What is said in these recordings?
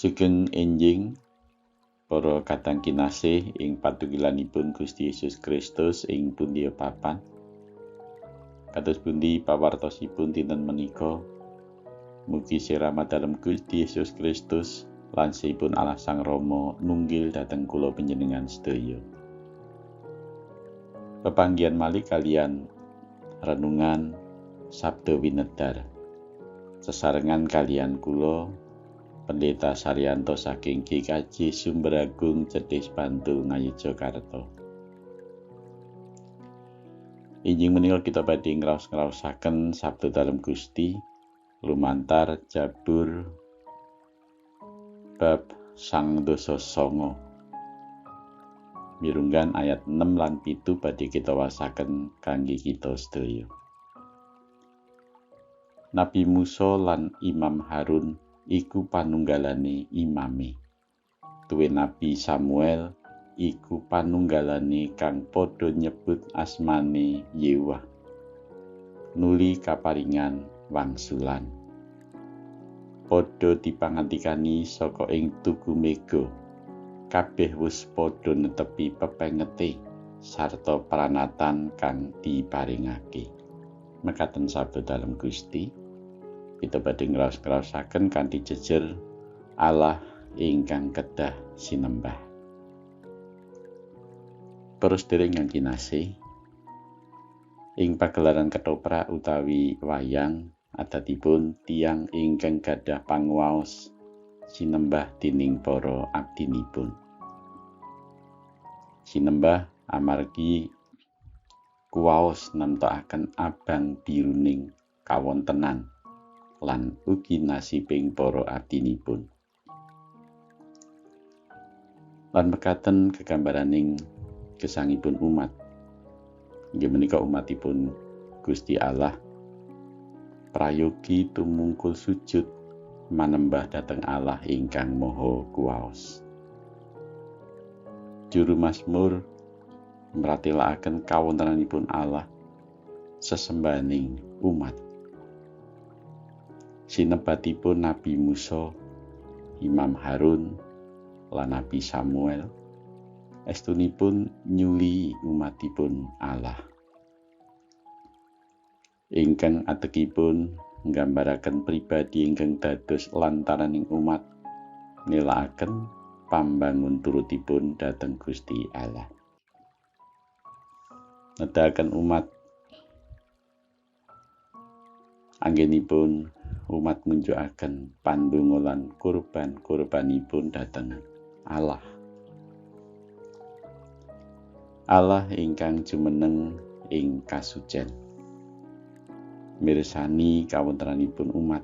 Sugeng enjing para kadang kinasih ing patungilanipun Gusti Yesus Kristus ing pundi papan. Kados pundi pawartosipun dinten menika, mugi siramat dalem Gusti Yesus Kristus lan sipun Allah Sang Rama nunggil dhateng kula panjenengan sedaya. Pepanggihan malih kalian renungan Sabda Winedar. Sesarengan kalian kula Pendeta Saryanto saking GKJ Sumberagung Cetis Bantul Ngayogyakarta. Injing menika kita badhe ngraos-ngraosaken sabda dalem Gusti lumantar Jabur bab sang dosa songo. Mirunggan ayat 6 lan 7 badhe kita wasaken kangge kita sedaya. Nabi Musa lan Imam Harun iku panunggalane imame. Tuwe Nabi Samuel iku panunggalane kang padha nyebut asmane Yewah. Nuli kaparingan wangsulan. Padha dipangantikani saka ing tugu mega. Kabeh wis padha netepi pepengete sarta pranatan kang diparingake. Mekaten sabda dalem Gusti. Kita badhe ngraos-ngraosaken kanthi jejer Allah ingkang kedah sinembah. Para sedherek ingkang kinasih, ing pagelaran ketoprak utawi wayang adatipun tiyang ingkang gadah panguwaos sinembah dening para abdinipun. Sinembah amargi kuwaos nemtokaken abang biruning kawontenan lan ugi nasibing para abdinipun. Lan mekaten gegambaraning gesangipun umat. Inggih menika umatipun Gusti Allah prayogi tumungkul sujud manembah dhateng Allah ingkang Maha Kuwaos. Juru Mazmur mratélakaken kawontenanipun Allah sesembahaning umat. Sinebatipun Nabi Musa, Imam Harun, lan Nabi Samuel, estunipun nyuli umatipun Allah. Ingkang atekipun nggambaraken pribadi ingkang dados lantaraning umat nélakaken pambangun turutipun dhateng Gusti Allah. Nedahaken umat anggenipun umat ngunjukaken pandonga lan kurban-kurbanipun dhateng Allah. Allah ingkang jumeneng ing kasucen. Mirsani kawontenanipun umat.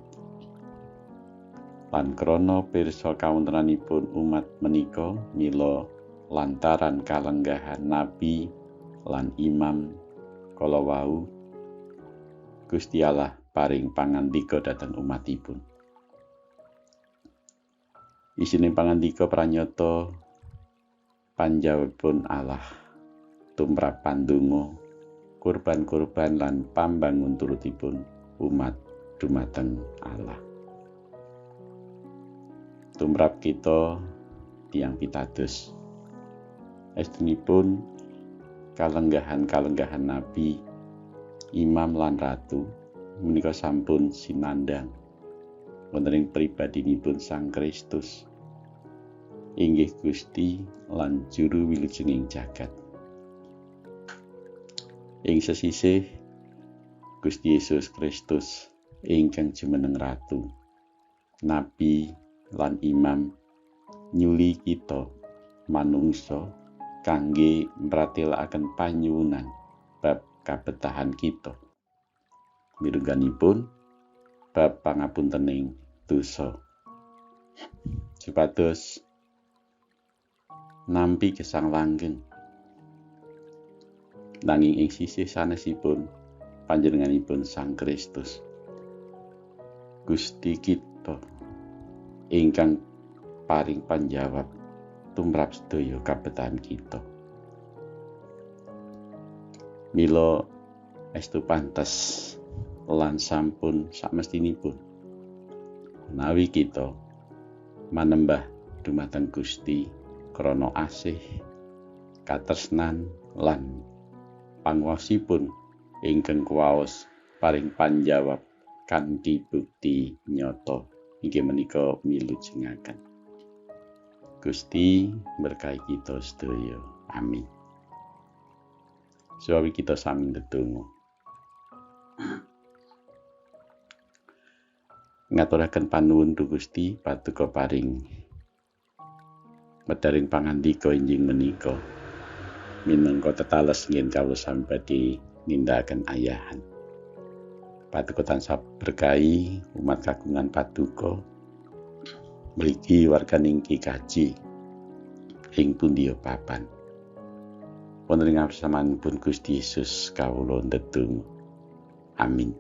Lan krana pirsa kawontenanipun umat menika mila lantaran kalenggahan nabi lan imam kala wau Gusti Allah paring pangandika dhateng umatipun. Isining pangandika pranyata panjawabipun Allah tumrap pandonga, kurban-kurban lan pambangun turutipun umat dumateng Allah. Tumrap kita tiyang pitados. Estunipun kalenggahan-kalenggahan nabi, imam lan ratu menika sampun sinandhang wonten ing pribadinipun Sang Kristus inggih Gusti lan juru wilujenging jagat. Ing sesisih Gusti Yesus Kristus ingkang jumeneng ratu, nabi lan imam nyuli kita manungsa kangge mratélakaken panyuwunan bab kabetahan kita. Mirungganipun bab pangapuntening dosa. Supados nampi gesang langgeng. Nanging ing sisih sanesipun panjenenganipun Sang Kristus. Gusti kita ingkang paring panjawab tumrap sedaya kabetahan kita. Mila estu pantes lan sampun samestinipun menawi kita manembah dumateng Gusti krana asih, katresnan lan panguwasipun ingkang kuwaos paring panjawab kanthi bukti nyata inggih menika milujengaken. Gusti berkahi kita sedaya. Amin. Suwi kita sami ndedonga. Ngaturaken panuwun dhumateng Gusti paduka paring medharing pangandika injing menika minangka tetales nggih kawula sami badhe nindakaken ayahan. Paduka tansah berkahi umat kagungan paduka mriki warganing kaji ing pundi papan. Wonten ing ngasamanipun Gusti Yesus kawula ndedonga. Amin.